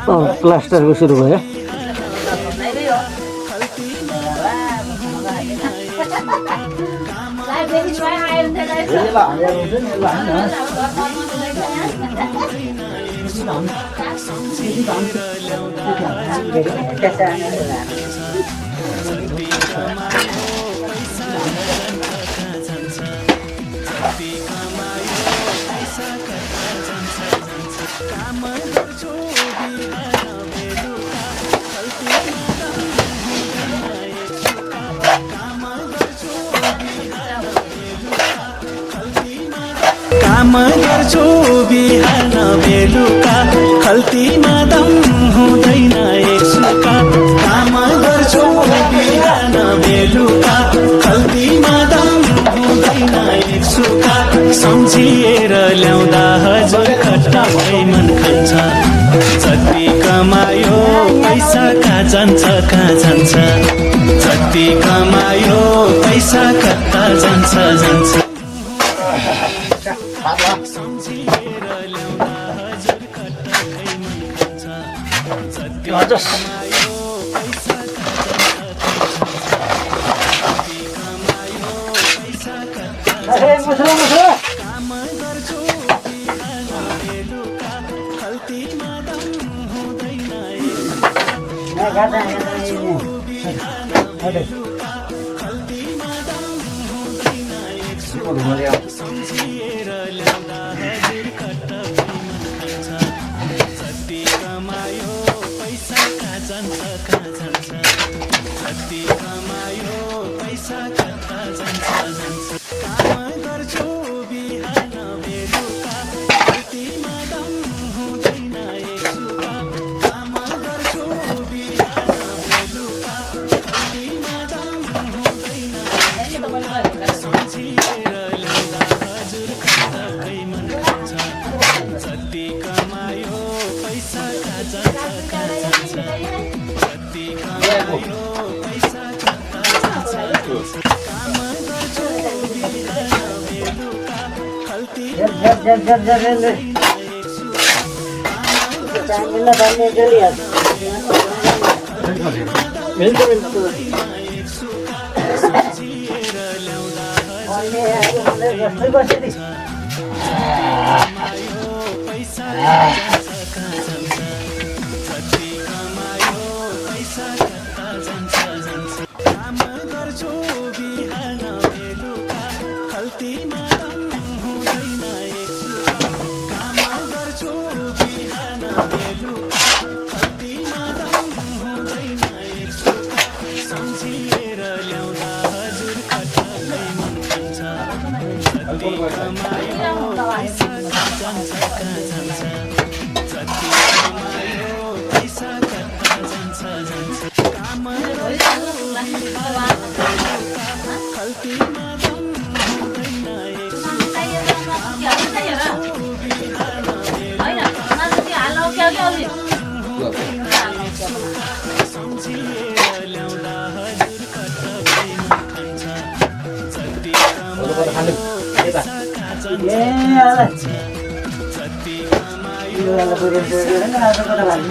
प्लास्टरको सुरु भयो। काम गर्छु बिहान बेलुका खल्तीमा दम हुँदैन एकसुका। काम गर्छु बिहान बेलुका खल्तीमा दम हुँदैन एकसुका। सम्झिएर ल्याउँदा हजुर खट्टा भई मन खान्छ। जति कमायो पैसा कहाँ जान्छ कहाँ जान्छ। जति कमायो पैसा कता जान्छ जान्छ।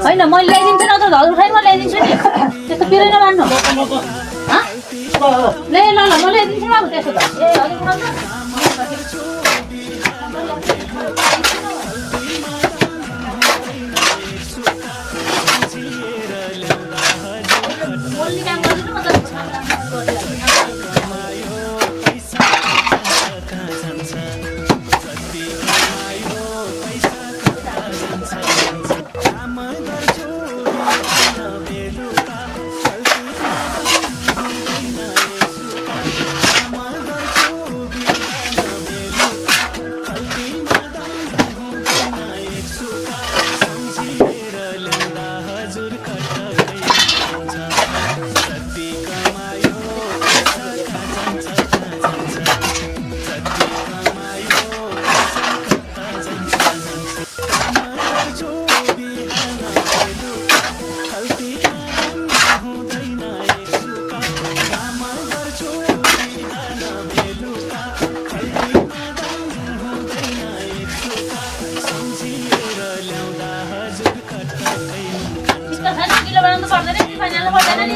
होइन मैले ल्याइदिन्छु न त धल उठाइ म ल्याइदिन्छु नि त्यस्तो पिरै नमान्नु ले ल ल म ल्याइदिन्छु अब त्यसो त ए अलिक उठाउनु सजिलो बनाउनु त पर्दैन नि फाइनल पर्दैन नि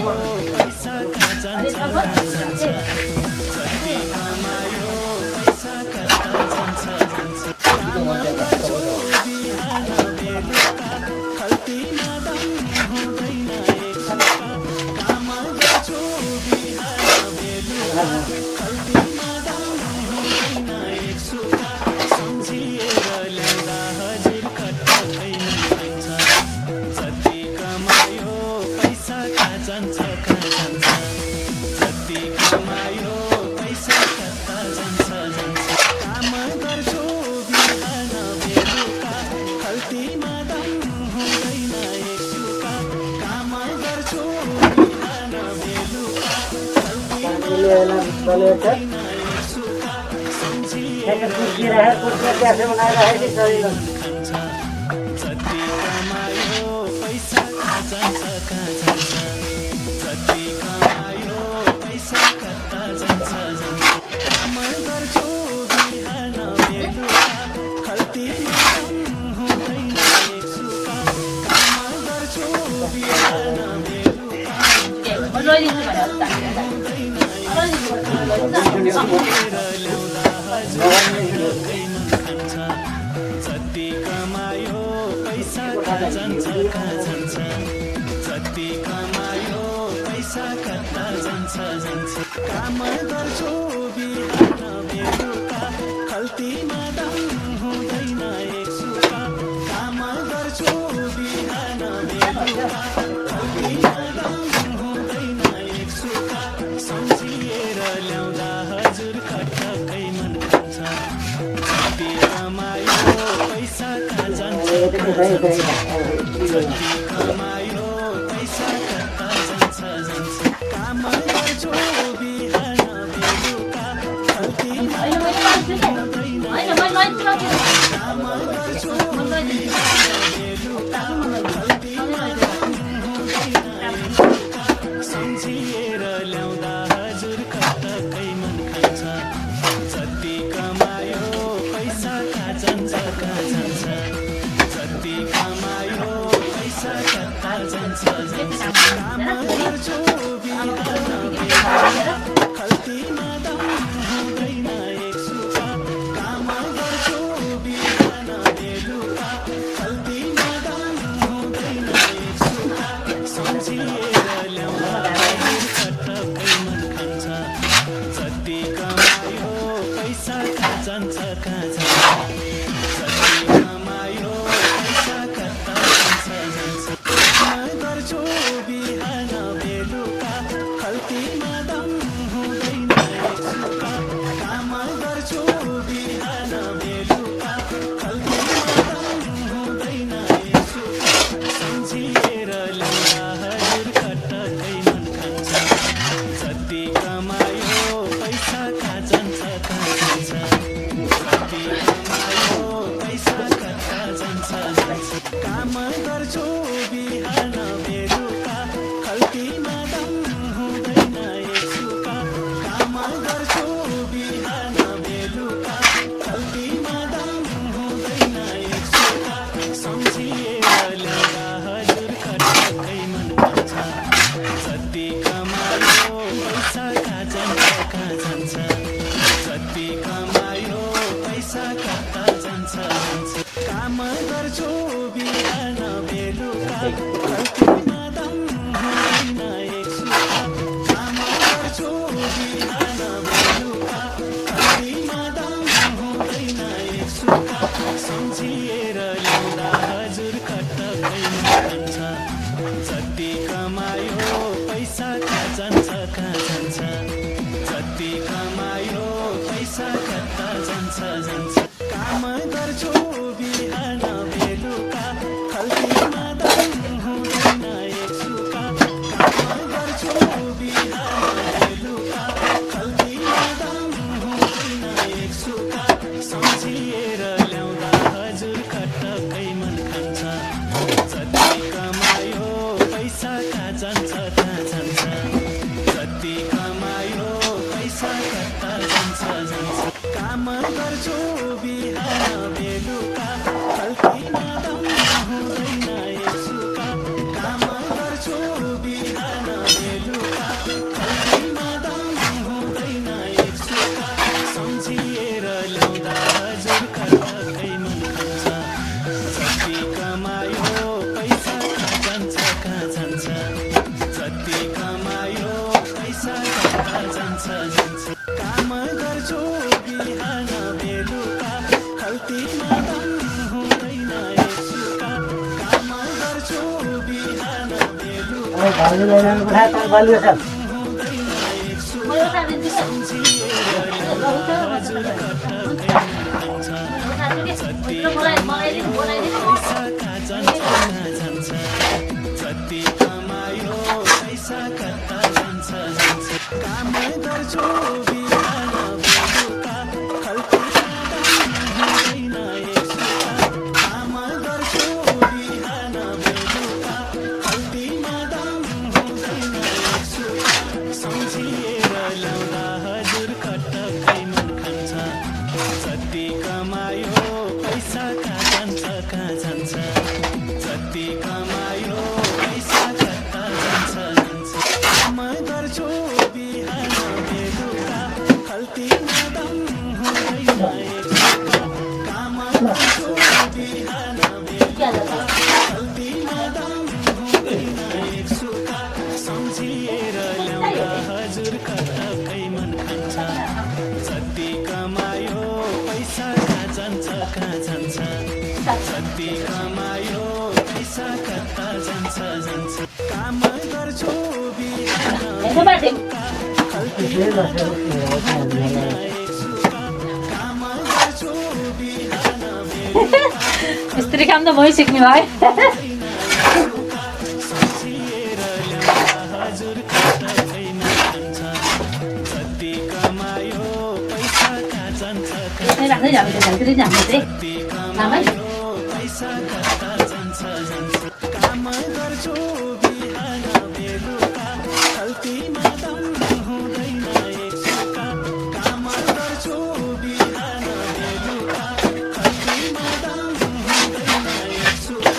अरे अब कैसे बना रहा है शरीर काम गर्छु बिहान बेलुका खल्तीमा दम हुँदैन एक सुका काम गर्छु बिहान बेलुका खल्तीमा दम हुँदैन एक सुका सम्झिएर ल्याउँदा हजुर खटकै मन खान्छ जति कमायो पैसा कहाँ जान्छ जति कमायो पैसा कहाँ जान्छ काम गर्छु बिहान बेलुका खल्तीमा हैन मैले काम गर्छु बिहान बेलुका खल्तीमा सम्झिएर ल्याउँदा हजुर खटकै मन खान्छ जति कमायो पैसा कहाँ जान्छ जति कमायो पैसा कहाँ जान्छ काम गर्छु बिहान बेलुका खल्तीमा दम हुँदैन एक सुका काम गर्छु बिहान बेलुका खल्तीमा दम हुँदैन एक सुका सम्झिएर ल्याउँदा हजुर खटकै मन खान्छ जति कमायो पैसा कहाँ जान्छ जति कमायो पैसा कहाँ जान्छ काम गर्छु बिहान बेलुका खल्तीमा दम हुँदैन एक सुका काम भाउजूलाई लानु पठाए त बलियो छ म एउटा दिन्छु मलाई बनाइदिनु जति कमायो पैसा कता जान्छ काम गर्छु बिहान बेलुका खल्ती हुँदैन एकसुका काम गर्छु बिहान बेलुका खल्तीमा दाम हुँदैन एकसुका सम्झिएर ल्याउँदा हजुर खटक्कै मन खान्छ जति कमायो पैसा कहाँ जान्छ जति कमायो पैसा कता जान्छ काम गर्छु बिहान बेलुका खल्तीमा दम हुँदैन एकसुका काम गर्छु बिहान बेलुका खल्तीमा दम हुँदैन एकसुका सम्झिएर ल्याउँदा हजुर खटक्कै मन खान्छ जति कमायो पैसा कहाँ जान्छ जति कमायो पैसा कता जान्छ काम गर्छु बिहान बेलुका खल्तीमा दम हुँदैन एकसुका काम गर्छु बिहान बेलुका स्त्री काम त मै सिक्ने भाइ सम्झिएर ल्याउँदा हजुर खटक्कै मन खान्छ जति कमायो पैसा कहाँ जान्छ राख्दै जानु चाहिँ जति कमायो पैसा कता जान्छ काम गर्छु बिहान बेलुका खल्तीमा दम हुँदैन एकसुका काम गर्छु बिहान बेलुका खल्तीमा दम हुँदैन एकसुका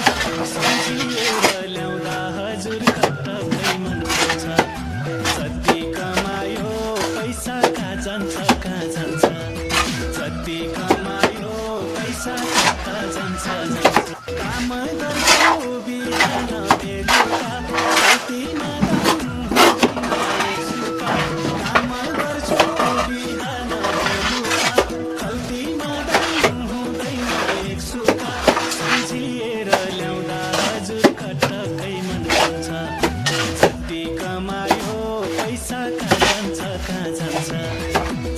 सम्झिएर ल्याउँदा हजुर खटक्कै मन खान्छ जति कमायो पैसा कहाँ जान्छ जति कमायो पैसा कता जान्छ काम गर्छु बिहान बेलुका खल्तीमा दम हुँदैन एकसुका काम गर्छु बिहान बेलुका खल्तीमा दम हुँदैन एकसुका सम्झिएर ल्याउँदा हजुर खटक्कै मन खान्छ जति कमायो पैसा कहाँ जान्छ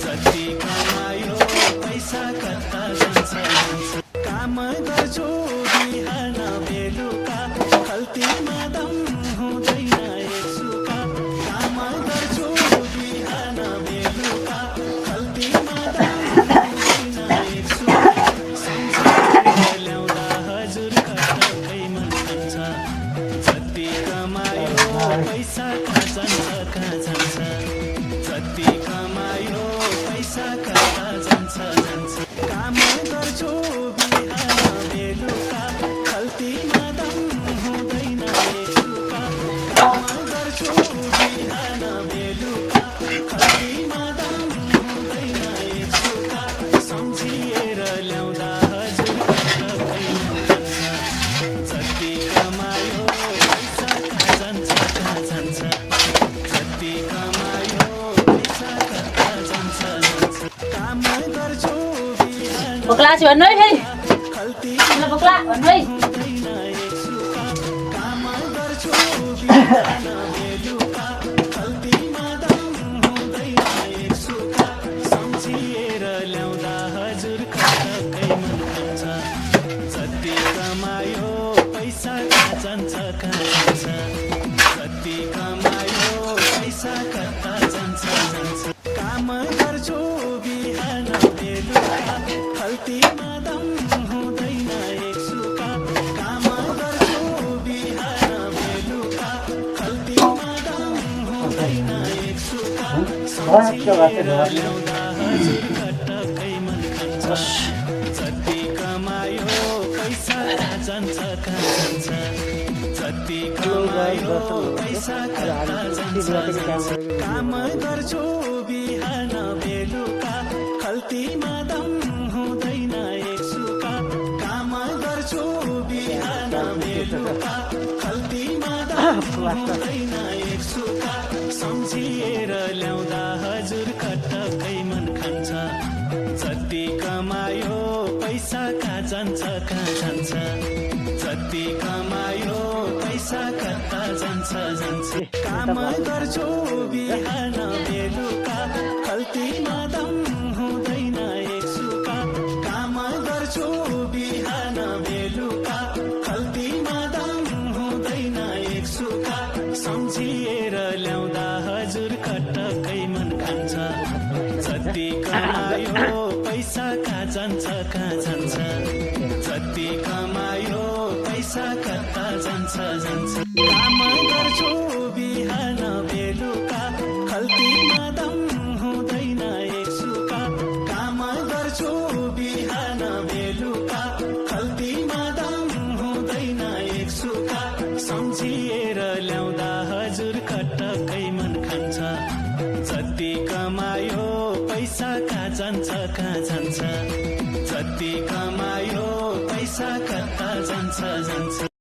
जति कमायो पैसा कता जान्छ काम गर्छु बिहान बेलुका खल्तीमा दम हुँदैन एकसुका काम गर्छु बिहान बेलुका खल्तीमा दम हुँदैन एकसुका सम्झिएर ल्याउँदा हजुर खटक्कै मन खान्छ जति कमायो पैसा कहाँ जान्छ जति कमायो पैसा कता जान्छ काम गर्छु बिहान बेलुका खल्तीमा दम हुँदैन एकसुका काम गर्छु बिहान बेलुका खल्तीमा दम हुँदैन एकसुका सम्झिएर ल्याउँदा हजुर खटक्कै मन खान्छ जति कमायो पैसा कहाँ जान्छ जति कमायो पैसा कता जान्छ काम गर्छु बिहान बोक्ला छु भन्नु है फेरि खल्तीमा ल बोक्ला भन्नु है हुँदैन एकसुका काम गर्छु बिहान बेलुका खल्तीमा दम हुँदैन एकसुका सम्झिएर ल्याउँदा हजुर खटक्कै मन खान्छ जति कमायो पैसा कहाँ जान्छ जति कमायो पैसा कता जान्छ काम गर्छु बिहान बेलुका खल्तीमा दम हुँदैन एकसुका काम गर्छु बिहान बेलुका खल्तीमा दम हुँदैन एकसुका सम्झिएर ल्याउँदा हजुर खटक्कै मन खान्छ जति कमायो पैसा कहाँ जान्छ जति कमायो पैसा कता जान्छ काम गर्छु बिहान बेलुका खल्तीमा दम हुँदैन एकसुका काम गर्छु बिहान बेलुका खल्तीमा दम हुँदैन एकसुका सम्झिएर ल्याउँदा हजुर खटक्कै मन खान्छ जति कमायो पैसा कहाँ जान्छ जति कमायो पैसा कता जान्छ जान्छ जान्छ काम गर्छु बिहान बेलुका खल्तीमा दम हुँदैन एक सुका काम गर्छु बिहान बेलुका खल्तीमा दम हुँदैन एक सुका सम्झिएर ल्याउँदा हजुर खटकै मन खान्छ जति कमायो पैसा कहाँ जान्छ जति कमायो पैसा कता जान्छ काम गर्छु बिहान बेलुका खल्तीमा दम हुँदैन एक सुका काम गर्छु बिहान बेलुका खल्तीमा दम हुँदैन एक सुका सम्झिएर ल्याउँदा हजुर खटकै मन खान्छ जति कमायो पैसा कहाँ जान्छ जति कमायो पैसा कता जान्छ